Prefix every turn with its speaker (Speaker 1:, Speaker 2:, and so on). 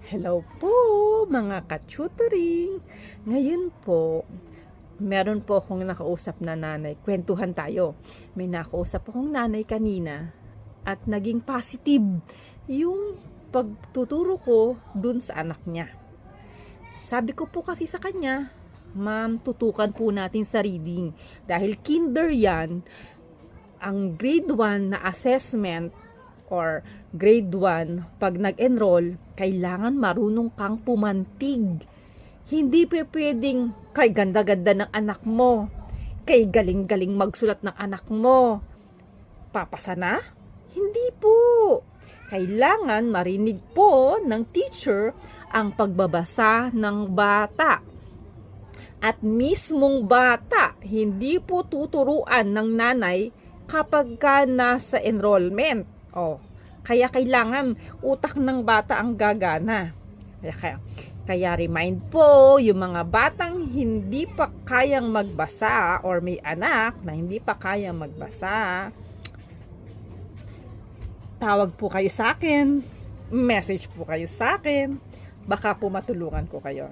Speaker 1: Hello po mga ka-tutoring! Ngayon po, meron po akong nakausap na nanay. Kwentuhan tayo. May nakausap akong nanay kanina at naging positive yung pagtuturo ko dun sa anak niya. Sabi ko po kasi sa kanya, ma'am, tutukan po natin sa reading. Dahil kinder yan, ang grade 1 na assessment or grade 1, pag nag-enroll, kailangan marunong kang pumantig. Hindi pwedeng kay ganda-ganda ng anak mo, kay galing-galing magsulat ng anak mo, papasa na? Hindi po. Kailangan marinig po ng teacher ang pagbabasa ng bata. At mismong bata, hindi po tuturuan ng nanay kapag ka nasa enrollment. Kaya kailangan utak ng bata ang gagana. Kaya remind po yung mga batang hindi pa kayang magbasa or may anak na hindi pa kayang magbasa, tawag po kayo sa akin, message po kayo sa akin, baka po matulungan ko kayo.